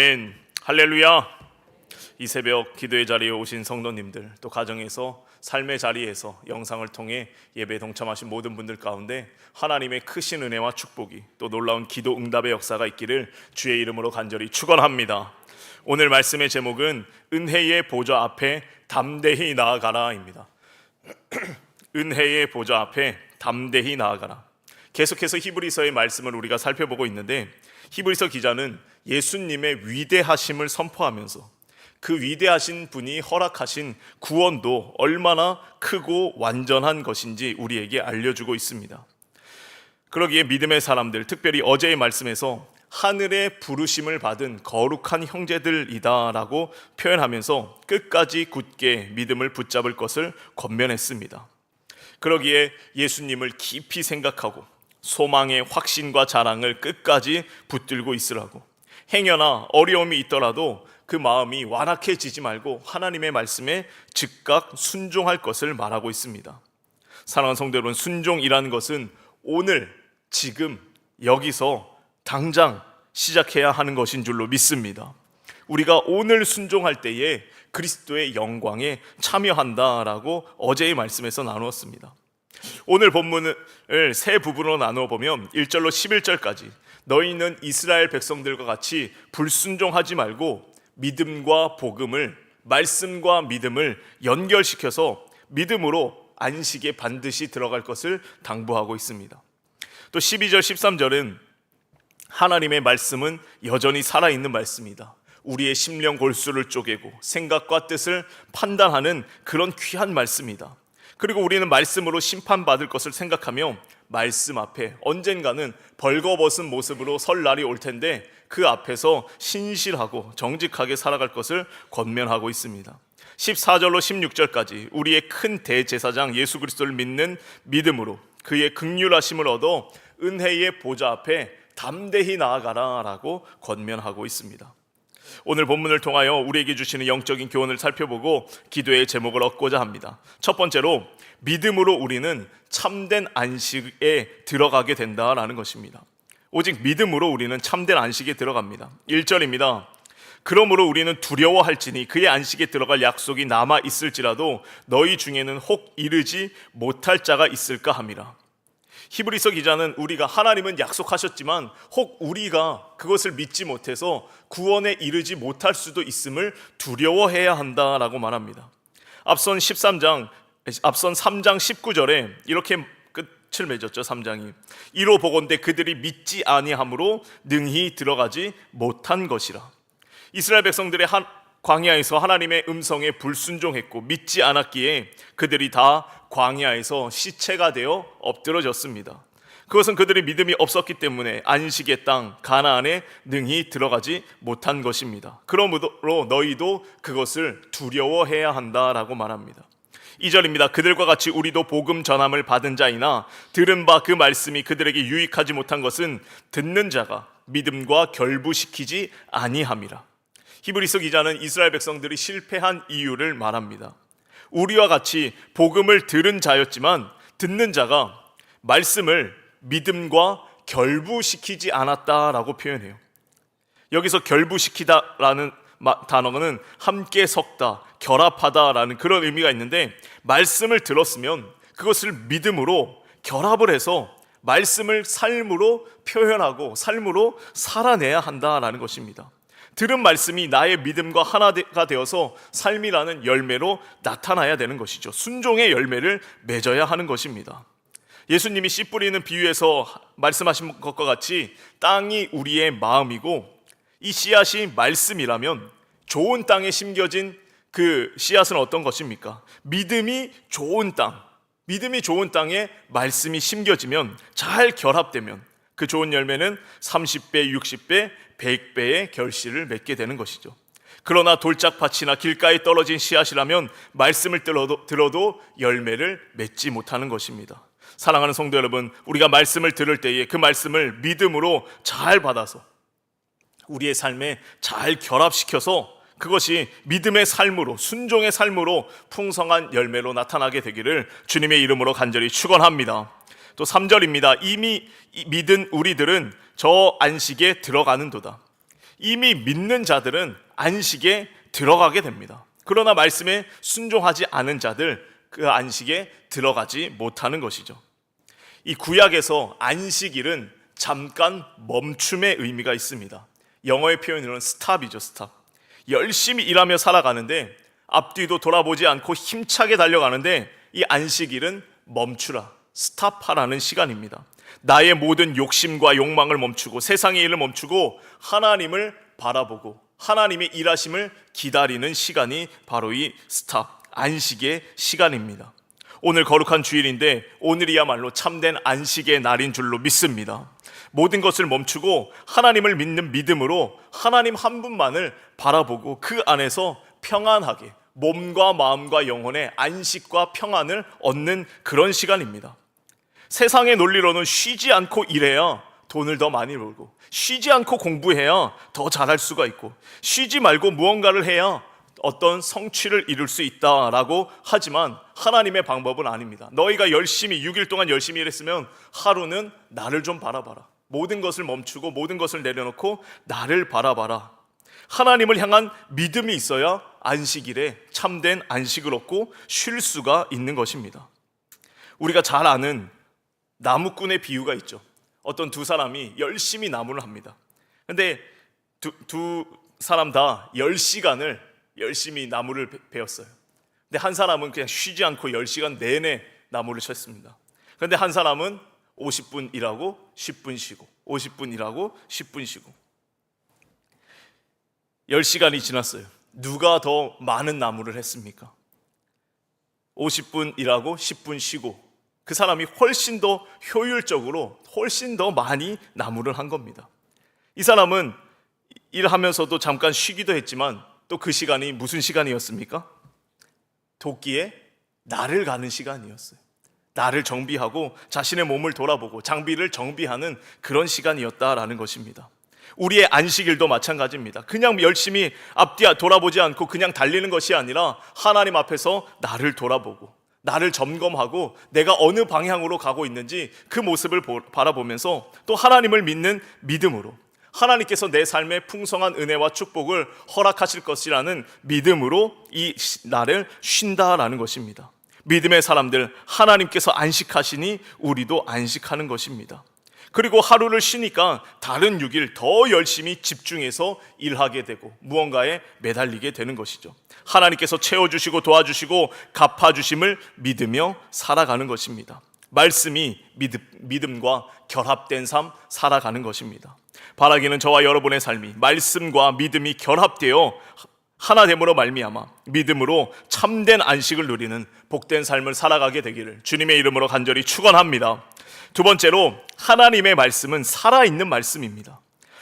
아멘. 할렐루야. 이 새벽 기도의 자리에 오신 성도님들, 또 가정에서 삶의 자리에서 영상을 통해 예배에 동참하신 모든 분들 가운데 하나님의 크신 은혜와 축복이, 또 놀라운 기도 응답의 역사가 있기를 주의 이름으로 간절히 축원합니다. 오늘 말씀의 제목은 은혜의 보좌 앞에 담대히 나아가라입니다. 은혜의 보좌 앞에 담대히 나아가라. 계속해서 히브리서의 말씀을 우리가 살펴보고 있는데, 히브리서 기자는 예수님의 위대하심을 선포하면서 그 위대하신 분이 허락하신 구원도 얼마나 크고 완전한 것인지 우리에게 알려주고 있습니다. 그러기에 믿음의 사람들, 특별히 어제의 말씀에서 하늘의 부르심을 받은 거룩한 형제들이다 라고 표현하면서 끝까지 굳게 믿음을 붙잡을 것을 권면했습니다. 그러기에 예수님을 깊이 생각하고 소망의 확신과 자랑을 끝까지 붙들고 있으라고, 행여나 어려움이 있더라도 그 마음이 완악해지지 말고 하나님의 말씀에 즉각 순종할 것을 말하고 있습니다. 사랑하는 성도 여러분, 순종이라는 것은 오늘, 지금, 여기서 당장 시작해야 하는 것인 줄로 믿습니다. 우리가 오늘 순종할 때에 그리스도의 영광에 참여한다라고 어제의 말씀에서 나누었습니다. 오늘 본문을 세 부분으로 나누어 보면 1절로 11절까지 너희는 이스라엘 백성들과 같이 불순종하지 말고 믿음과 복음을, 말씀과 믿음을 연결시켜서 믿음으로 안식에 반드시 들어갈 것을 당부하고 있습니다. 또 12절 13절은 하나님의 말씀은 여전히 살아있는 말씀이다. 우리의 심령 골수를 쪼개고 생각과 뜻을 판단하는 그런 귀한 말씀이다. 그리고 우리는 말씀으로 심판받을 것을 생각하며 말씀 앞에 언젠가는 벌거벗은 모습으로 설 날이 올 텐데 그 앞에서 신실하고 정직하게 살아갈 것을 권면하고 있습니다. 14절로 16절까지 우리의 큰 대제사장 예수 그리스도를 믿는 믿음으로 그의 긍휼하심을 얻어 은혜의 보좌 앞에 담대히 나아가라 라고 권면하고 있습니다. 오늘 본문을 통하여 우리에게 주시는 영적인 교훈을 살펴보고 기도의 제목을 얻고자 합니다. 첫 번째로, 믿음으로 우리는 참된 안식에 들어가게 된다라는 것입니다. 오직 믿음으로 우리는 참된 안식에 들어갑니다. 1절입니다. 그러므로 우리는 두려워할지니 그의 안식에 들어갈 약속이 남아 있을지라도 너희 중에는 혹 이르지 못할 자가 있을까 함이라. 히브리서 기자는 우리가, 하나님은 약속하셨지만 혹 우리가 그것을 믿지 못해서 구원에 이르지 못할 수도 있음을 두려워해야 한다라고 말합니다. 앞선 3장 19절에 이렇게 끝을 맺었죠. 3장이 이로 보건대 그들이 믿지 아니함으로 능히 들어가지 못한 것이라. 이스라엘 백성들의 광야에서 하나님의 음성에 불순종했고 믿지 않았기에 그들이 다 광야에서 시체가 되어 엎드러졌습니다. 그것은 그들의 믿음이 없었기 때문에 안식의 땅 가나안에 능히 들어가지 못한 것입니다. 그러므로 너희도 그것을 두려워해야 한다라고 말합니다. 2절입니다. 그들과 같이 우리도 복음 전함을 받은 자이나 들은 바 그 말씀이 그들에게 유익하지 못한 것은 듣는 자가 믿음과 결부시키지 아니함이라. 히브리서 기자는 이스라엘 백성들이 실패한 이유를 말합니다. 우리와 같이 복음을 들은 자였지만 듣는 자가 말씀을 믿음과 결부시키지 않았다라고 표현해요. 여기서 결부시키다라는 단어는 함께 섞다, 결합하다라는 그런 의미가 있는데, 말씀을 들었으면 그것을 믿음으로 결합을 해서 말씀을 삶으로 표현하고 삶으로 살아내야 한다라는 것입니다. 들은 말씀이 나의 믿음과 하나가 되어서 삶이라는 열매로 나타나야 되는 것이죠. 순종의 열매를 맺어야 하는 것입니다. 예수님이 씨 뿌리는 비유에서 말씀하신 것과 같이 땅이 우리의 마음이고 이 씨앗이 말씀이라면 좋은 땅에 심겨진 그 씨앗은 어떤 것입니까? 믿음이 좋은 땅에 말씀이 심겨지면, 잘 결합되면 그 좋은 열매는 30배, 60배, 100배의 결실을 맺게 되는 것이죠. 그러나 돌짝밭이나 길가에 떨어진 씨앗이라면 말씀을 들어도 열매를 맺지 못하는 것입니다. 사랑하는 성도 여러분, 우리가 말씀을 들을 때에 그 말씀을 믿음으로 잘 받아서 우리의 삶에 잘 결합시켜서 그것이 믿음의 삶으로, 순종의 삶으로 풍성한 열매로 나타나게 되기를 주님의 이름으로 간절히 축원합니다. 또 3절입니다. 이미 믿은 우리들은 저 안식에 들어가는도다. 이미 믿는 자들은 안식에 들어가게 됩니다. 그러나 말씀에 순종하지 않은 자들, 그 안식에 들어가지 못하는 것이죠. 이 구약에서 안식일은 잠깐 멈춤의 의미가 있습니다. 영어의 표현으로는 스탑이죠, 스탑. 열심히 일하며 살아가는데 앞뒤도 돌아보지 않고 힘차게 달려가는데 이 안식일은 멈추라, 스탑하라는 시간입니다. 나의 모든 욕심과 욕망을 멈추고 세상의 일을 멈추고 하나님을 바라보고 하나님의 일하심을 기다리는 시간이 바로 이 스탑, 안식의 시간입니다. 오늘 거룩한 주일인데 오늘이야말로 참된 안식의 날인 줄로 믿습니다. 모든 것을 멈추고 하나님을 믿는 믿음으로 하나님 한 분만을 바라보고 그 안에서 평안하게 몸과 마음과 영혼의 안식과 평안을 얻는 그런 시간입니다. 세상의 논리로는 쉬지 않고 일해야 돈을 더 많이 벌고, 쉬지 않고 공부해야 더 잘할 수가 있고, 쉬지 말고 무언가를 해야 어떤 성취를 이룰 수 있다라고 하지만 하나님의 방법은 아닙니다. 너희가 열심히 6일 동안 열심히 일했으면 하루는 나를 좀 바라봐라. 모든 것을 멈추고 모든 것을 내려놓고 나를 바라봐라. 하나님을 향한 믿음이 있어야 안식일에 참된 안식을 얻고 쉴 수가 있는 것입니다. 우리가 잘 아는 나무꾼의 비유가 있죠. 어떤 두 사람이 열심히 나무를 합니다. 근데 두 사람 다 10시간을 열심히 나무를 베었어요. 근데 한 사람은 그냥 쉬지 않고 10시간 내내 나무를 쳤습니다. 그런데 한 사람은 50분 일하고 10분 쉬고 50분 일하고 10분 쉬고 10시간이 지났어요. 누가 더 많은 나무를 했습니까? 50분 일하고 10분 쉬고 그 사람이 훨씬 더 효율적으로 훨씬 더 많이 나무를 한 겁니다. 이 사람은 일하면서도 잠깐 쉬기도 했지만 또 그 시간이 무슨 시간이었습니까? 도끼에 날을 가는 시간이었어요. 나를 정비하고 자신의 몸을 돌아보고 장비를 정비하는 그런 시간이었다라는 것입니다. 우리의 안식일도 마찬가지입니다. 그냥 열심히 앞뒤 돌아보지 않고 그냥 달리는 것이 아니라 하나님 앞에서 나를 돌아보고 나를 점검하고 내가 어느 방향으로 가고 있는지 그 모습을 바라보면서 또 하나님을 믿는 믿음으로 하나님께서 내 삶에 풍성한 은혜와 축복을 허락하실 것이라는 믿음으로 이 날을 쉰다라는 것입니다. 믿음의 사람들, 하나님께서 안식하시니 우리도 안식하는 것입니다. 그리고 하루를 쉬니까 다른 6일 더 열심히 집중해서 일하게 되고 무언가에 매달리게 되는 것이죠. 하나님께서 채워주시고 도와주시고 갚아주심을 믿으며 살아가는 것입니다. 말씀이 믿음과 결합된 삶 살아가는 것입니다. 바라기는 저와 여러분의 삶이 말씀과 믿음이 결합되어 하나됨으로 말미암아 믿음으로 참된 안식을 누리는 복된 삶을 살아가게 되기를 주님의 이름으로 간절히 축원합니다. 두 번째로 하나님의 말씀은 살아있는 말씀입니다.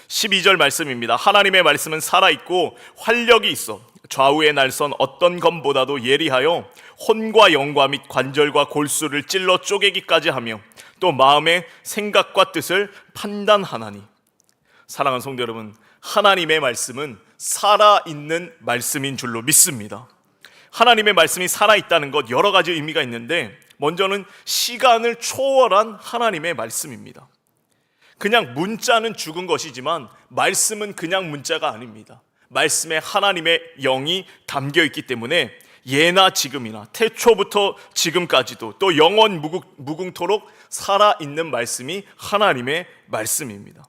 12절 말씀입니다. 하나님의 말씀은 살아있고 활력이 있어 좌우의 날선 어떤 검보다도 예리하여 혼과 영과 및 관절과 골수를 찔러 쪼개기까지 하며 또 마음의 생각과 뜻을 판단하나니. 사랑하는 성도 여러분, 하나님의 말씀은 살아있는 말씀인 줄로 믿습니다. 하나님의 말씀이 살아있다는 것 여러 가지 의미가 있는데 먼저는 시간을 초월한 하나님의 말씀입니다. 그냥 문자는 죽은 것이지만 말씀은 그냥 문자가 아닙니다. 말씀에 하나님의 영이 담겨 있기 때문에 예나 지금이나 태초부터 지금까지도 또 영원 무궁토록 살아있는 말씀이 하나님의 말씀입니다.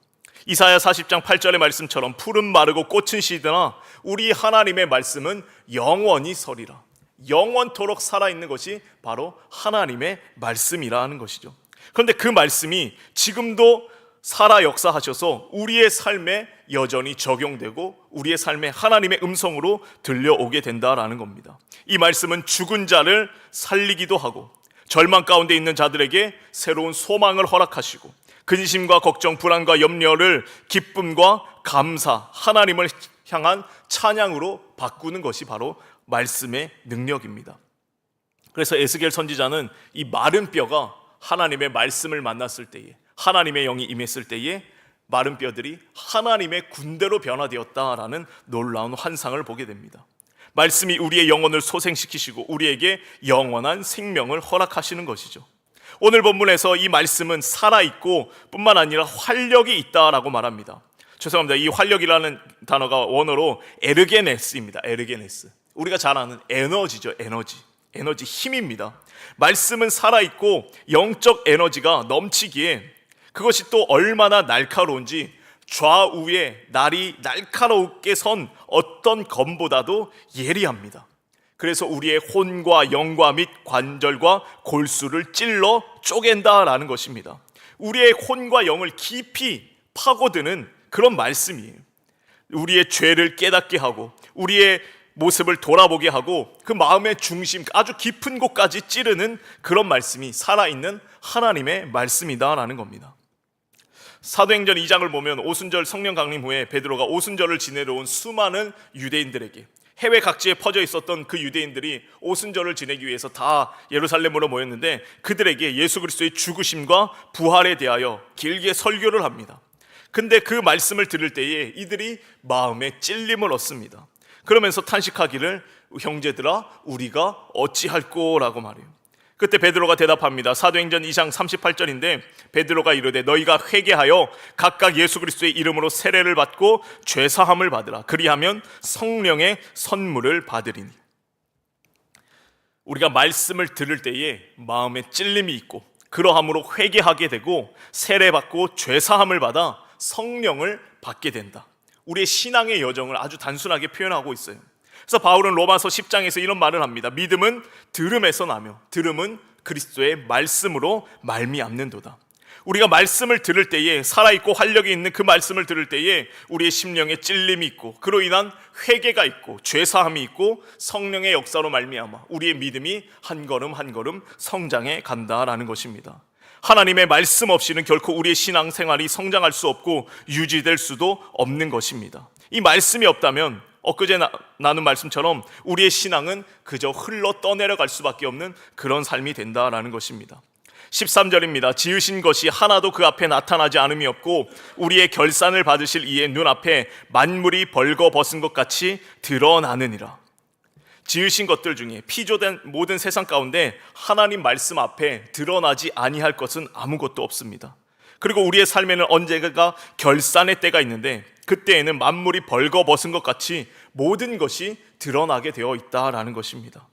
이사야 40장 8절의 말씀처럼 푸른 마르고 꽃은 시드나 우리 하나님의 말씀은 영원히 서리라. 영원토록 살아있는 것이 바로 하나님의 말씀이라는 것이죠. 그런데 그 말씀이 지금도 살아 역사하셔서 우리의 삶에 여전히 적용되고 우리의 삶에 하나님의 음성으로 들려오게 된다라는 겁니다. 이 말씀은 죽은 자를 살리기도 하고 절망 가운데 있는 자들에게 새로운 소망을 허락하시고 근심과 걱정, 불안과 염려를 기쁨과 감사, 하나님을 향한 찬양으로 바꾸는 것이 바로 말씀의 능력입니다. 그래서 에스겔 선지자는 이 마른 뼈가 하나님의 말씀을 만났을 때에 하나님의 영이 임했을 때에 마른 뼈들이 하나님의 군대로 변화되었다라는 놀라운 환상을 보게 됩니다. 말씀이 우리의 영혼을 소생시키시고 우리에게 영원한 생명을 허락하시는 것이죠. 오늘 본문에서 이 말씀은 살아있고 뿐만 아니라 활력이 있다라고 말합니다. 죄송합니다. 이 활력이라는 단어가 원어로 에르게네스입니다. 에르게네스. 우리가 잘 아는 에너지죠. 에너지 힘입니다. 말씀은 살아있고 영적 에너지가 넘치기에 그것이 또 얼마나 날카로운지 좌우에 날이 날카롭게 선 어떤 검보다도 예리합니다. 그래서 우리의 혼과 영과 및 관절과 골수를 찔러 쪼갠다라는 것입니다. 우리의 혼과 영을 깊이 파고드는 그런 말씀이에요. 우리의 죄를 깨닫게 하고 우리의 모습을 돌아보게 하고 그 마음의 중심 아주 깊은 곳까지 찌르는 그런 말씀이 살아있는 하나님의 말씀이다라는 겁니다. 사도행전 2장을 보면 오순절 성령 강림 후에 베드로가 오순절을 지내러 온 수많은 유대인들에게, 해외 각지에 퍼져 있었던 그 유대인들이 오순절을 지내기 위해서 다 예루살렘으로 모였는데 그들에게 예수 그리스도의 죽으심과 부활에 대하여 길게 설교를 합니다. 근데 그 말씀을 들을 때에 이들이 마음에 찔림을 얻습니다. 그러면서 탄식하기를 형제들아 우리가 어찌할꼬라고 말해요. 그때 베드로가 대답합니다. 사도행전 2장 38절인데 베드로가 이르되 너희가 회개하여 각각 예수 그리스도의 이름으로 세례를 받고 죄사함을 받으라. 그리하면 성령의 선물을 받으리니. 우리가 말씀을 들을 때에 마음에 찔림이 있고 그러함으로 회개하게 되고 세례받고 죄사함을 받아 성령을 받게 된다. 우리의 신앙의 여정을 아주 단순하게 표현하고 있어요. 그래서 바울은 로마서 10장에서 이런 말을 합니다. 믿음은 들음에서 나며 들음은 그리스도의 말씀으로 말미암는도다. 우리가 말씀을 들을 때에 살아있고 활력이 있는 그 말씀을 들을 때에 우리의 심령에 찔림이 있고 그로 인한 회개가 있고 죄사함이 있고 성령의 역사로 말미암아 우리의 믿음이 한 걸음 한 걸음 성장해 간다라는 것입니다. 하나님의 말씀 없이는 결코 우리의 신앙생활이 성장할 수 없고 유지될 수도 없는 것입니다. 이 말씀이 없다면 엊그제 나눈 말씀처럼 우리의 신앙은 그저 흘러 떠내려갈 수밖에 없는 그런 삶이 된다라는 것입니다. 13절입니다. 지으신 것이 하나도 그 앞에 나타나지 않음이 없고 우리의 결산을 받으실 이의 눈앞에 만물이 벌거벗은 것 같이 드러나느니라. 지으신 것들 중에 피조된 모든 세상 가운데 하나님 말씀 앞에 드러나지 아니할 것은 아무것도 없습니다. 그리고 우리의 삶에는 언젠가 결산의 때가 있는데 그때에는 만물이 벌거벗은 것 같이 모든 것이 드러나게 되어 있다라는 것입니다.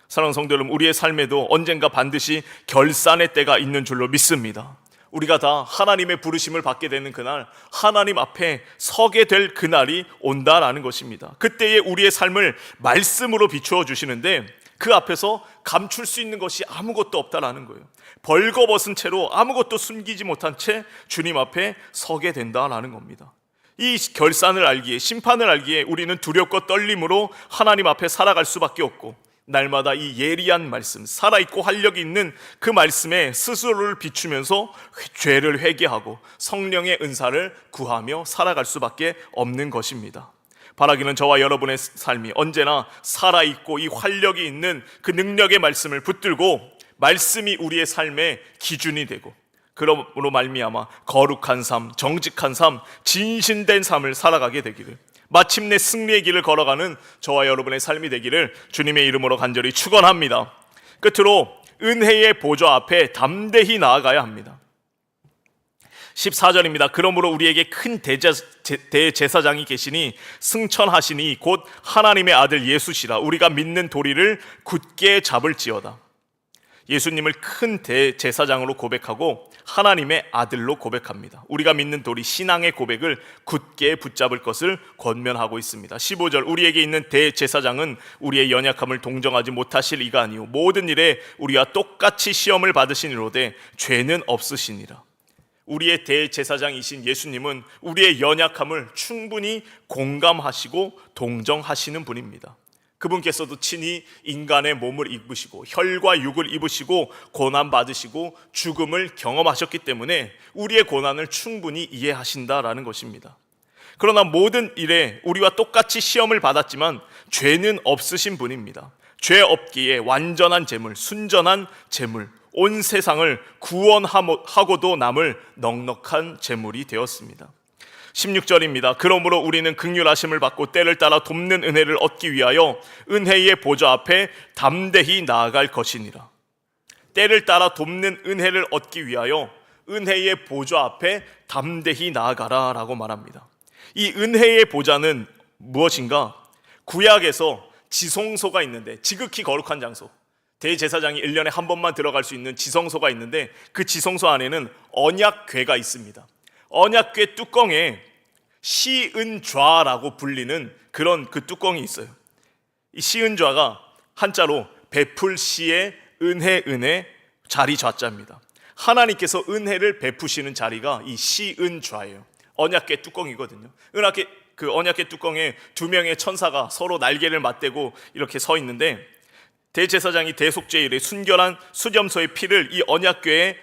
사랑하는 성도 여러분, 우리의 삶에도 언젠가 반드시 결산의 때가 있는 줄로 믿습니다. 우리가 다 하나님의 부르심을 받게 되는 그날, 하나님 앞에 서게 될 그날이 온다라는 것입니다. 그때에 우리의 삶을 말씀으로 비추어 주시는데 그 앞에서 감출 수 있는 것이 아무것도 없다라는 거예요. 벌거벗은 채로 아무것도 숨기지 못한 채 주님 앞에 서게 된다라는 겁니다. 이 결산을 알기에, 심판을 알기에 우리는 두렵고 떨림으로 하나님 앞에 살아갈 수밖에 없고 날마다 이 예리한 말씀, 살아있고 활력이 있는 그 말씀에 스스로를 비추면서 죄를 회개하고 성령의 은사를 구하며 살아갈 수밖에 없는 것입니다. 바라기는 저와 여러분의 삶이 언제나 살아있고 이 활력이 있는 그 능력의 말씀을 붙들고 말씀이 우리의 삶의 기준이 되고 그러므로 말미암아 거룩한 삶, 정직한 삶, 진실된 삶을 살아가게 되기를, 마침내 승리의 길을 걸어가는 저와 여러분의 삶이 되기를 주님의 이름으로 간절히 축원합니다. 끝으로 은혜의 보좌 앞에 담대히 나아가야 합니다. 14절입니다. 그러므로 우리에게 큰 대제사장이 계시니 승천하시니 곧 하나님의 아들 예수시라. 우리가 믿는 도리를 굳게 잡을지어다. 예수님을 큰 대제사장으로 고백하고 하나님의 아들로 고백합니다. 우리가 믿는 도리, 신앙의 고백을 굳게 붙잡을 것을 권면하고 있습니다. 15절, 우리에게 있는 대제사장은 우리의 연약함을 동정하지 못하실 이가 아니요 모든 일에 우리와 똑같이 시험을 받으시니로되 죄는 없으시니라. 우리의 대제사장이신 예수님은 우리의 연약함을 충분히 공감하시고 동정하시는 분입니다. 그분께서도 친히 인간의 몸을 입으시고 혈과 육을 입으시고 고난받으시고 죽음을 경험하셨기 때문에 우리의 고난을 충분히 이해하신다라는 것입니다. 그러나 모든 일에 우리와 똑같이 시험을 받았지만 죄는 없으신 분입니다. 죄 없기에 완전한 제물, 순전한 제물, 온 세상을 구원하고도 남을 넉넉한 제물이 되었습니다. 16절입니다. 그러므로 우리는 긍휼하심을 받고 때를 따라 돕는 은혜를 얻기 위하여 은혜의 보좌 앞에 담대히 나아갈 것이니라. 때를 따라 돕는 은혜를 얻기 위하여 은혜의 보좌 앞에 담대히 나아가라 라고 말합니다. 이 은혜의 보좌는 무엇인가? 구약에서 지성소가 있는데, 지극히 거룩한 장소, 대제사장이 1년에 한 번만 들어갈 수 있는 지성소가 있는데, 그 지성소 안에는 언약궤가 있습니다. 언약궤 뚜껑에 시은좌라고 불리는 그런 그 뚜껑이 있어요. 이 시은좌가 한자로 베풀시의 은혜 자리 좌자입니다. 하나님께서 은혜를 베푸시는 자리가 이 시은좌예요. 언약궤 뚜껑이거든요. 그 언약궤 뚜껑에 두 명의 천사가 서로 날개를 맞대고 이렇게 서 있는데, 대제사장이 대속죄일에 순결한 수염소의 피를 이 언약궤에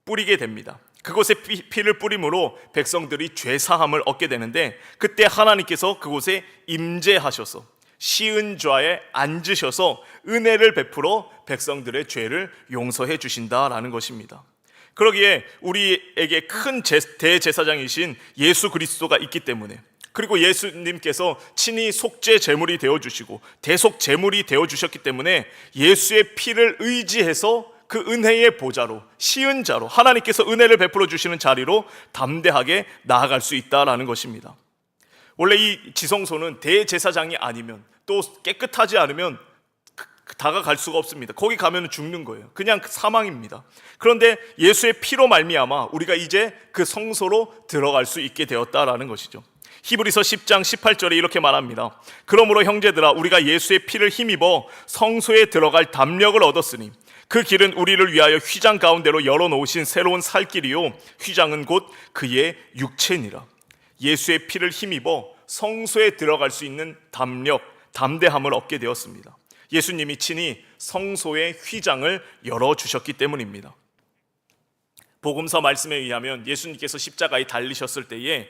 뿌리게 됩니다. 그곳에 피를 뿌림으로 백성들이 죄사함을 얻게 되는데, 그때 하나님께서 그곳에 임재하셔서 시은좌에 앉으셔서 은혜를 베풀어 백성들의 죄를 용서해 주신다라는 것입니다. 그러기에 우리에게 큰 대제사장이신 예수 그리스도가 있기 때문에, 그리고 예수님께서 친히 속죄 제물이 되어주시고 대속 제물이 되어주셨기 때문에 예수의 피를 의지해서 그 은혜의 보좌로, 시은자로, 하나님께서 은혜를 베풀어 주시는 자리로 담대하게 나아갈 수 있다라는 것입니다. 원래 이 지성소는 대제사장이 아니면, 또 깨끗하지 않으면 다가갈 수가 없습니다. 거기 가면 죽는 거예요. 그냥 사망입니다. 그런데 예수의 피로 말미암아 우리가 이제 그 성소로 들어갈 수 있게 되었다라는 것이죠. 히브리서 10장 18절에 이렇게 말합니다. 그러므로 형제들아, 우리가 예수의 피를 힘입어 성소에 들어갈 담력을 얻었으니 그 길은 우리를 위하여 휘장 가운데로 열어놓으신 새로운 살 길이요, 휘장은 곧 그의 육체니라. 예수의 피를 힘입어 성소에 들어갈 수 있는 담력, 담대함을 얻게 되었습니다. 예수님이 친히 성소의 휘장을 열어주셨기 때문입니다. 복음서 말씀에 의하면 예수님께서 십자가에 달리셨을 때에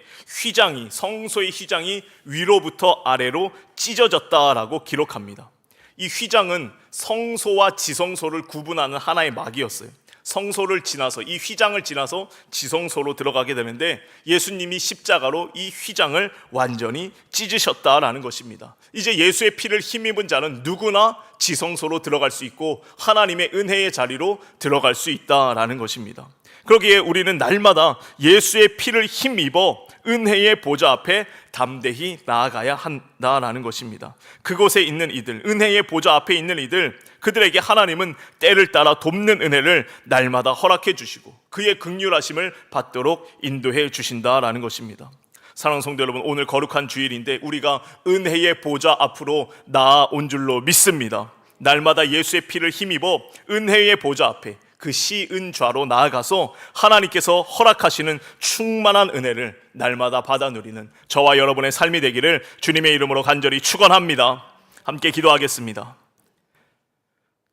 성소의 휘장이 위로부터 아래로 찢어졌다라고 기록합니다. 이 휘장은 성소와 지성소를 구분하는 하나의 막이었어요. 성소를 지나서, 이 휘장을 지나서 지성소로 들어가게 되는데, 예수님이 십자가로 이 휘장을 완전히 찢으셨다라는 것입니다. 이제 예수의 피를 힘입은 자는 누구나 지성소로 들어갈 수 있고 하나님의 은혜의 자리로 들어갈 수 있다라는 것입니다. 그러기에 우리는 날마다 예수의 피를 힘입어 은혜의 보좌 앞에 담대히 나아가야 한다라는 것입니다. 그곳에 있는 이들, 은혜의 보좌 앞에 있는 이들, 그들에게 하나님은 때를 따라 돕는 은혜를 날마다 허락해 주시고 그의 긍휼하심을 받도록 인도해 주신다라는 것입니다. 사랑하는 성도 여러분, 오늘 거룩한 주일인데 우리가 은혜의 보좌 앞으로 나아온 줄로 믿습니다. 날마다 예수의 피를 힘입어 은혜의 보좌 앞에 그 시은좌로 나아가서 하나님께서 허락하시는 충만한 은혜를 날마다 받아 누리는 저와 여러분의 삶이 되기를 주님의 이름으로 간절히 축원합니다. 함께 기도하겠습니다.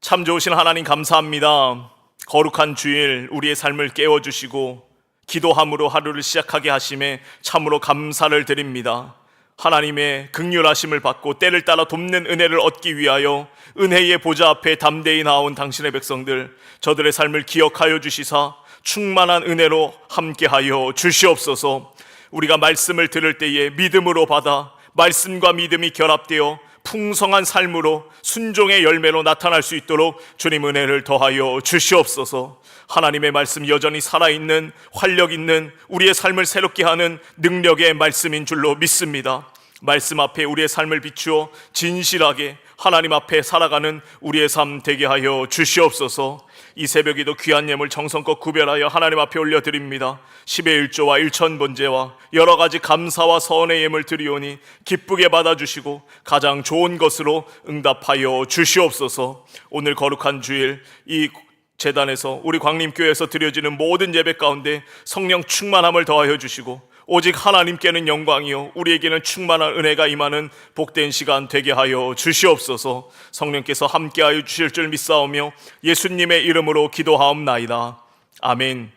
참 좋으신 하나님, 감사합니다. 거룩한 주일 우리의 삶을 깨워주시고 기도함으로 하루를 시작하게 하심에 참으로 감사를 드립니다. 하나님의 긍휼하심을 받고 때를 따라 돕는 은혜를 얻기 위하여 은혜의 보좌 앞에 담대히 나온 당신의 백성들, 저들의 삶을 기억하여 주시사 충만한 은혜로 함께하여 주시옵소서. 우리가 말씀을 들을 때에 믿음으로 받아 말씀과 믿음이 결합되어 풍성한 삶으로 순종의 열매로 나타날 수 있도록 주님 은혜를 더하여 주시옵소서. 하나님의 말씀 여전히 살아있는, 활력 있는, 우리의 삶을 새롭게 하는 능력의 말씀인 줄로 믿습니다. 말씀 앞에 우리의 삶을 비추어 진실하게 하나님 앞에 살아가는 우리의 삶 되게 하여 주시옵소서. 이 새벽에도 귀한 예물 정성껏 구별하여 하나님 앞에 올려드립니다. 10의 1조와 1천번제와 여러 가지 감사와 선의 예물 드리오니 기쁘게 받아주시고 가장 좋은 것으로 응답하여 주시옵소서. 오늘 거룩한 주일 이 제단에서, 우리 광림교회에서 드려지는 모든 예배 가운데 성령 충만함을 더하여 주시고 오직 하나님께는 영광이요 우리에게는 충만한 은혜가 임하는 복된 시간 되게 하여 주시옵소서. 성령께서 함께하여 주실 줄 믿사오며 예수님의 이름으로 기도하옵나이다. 아멘.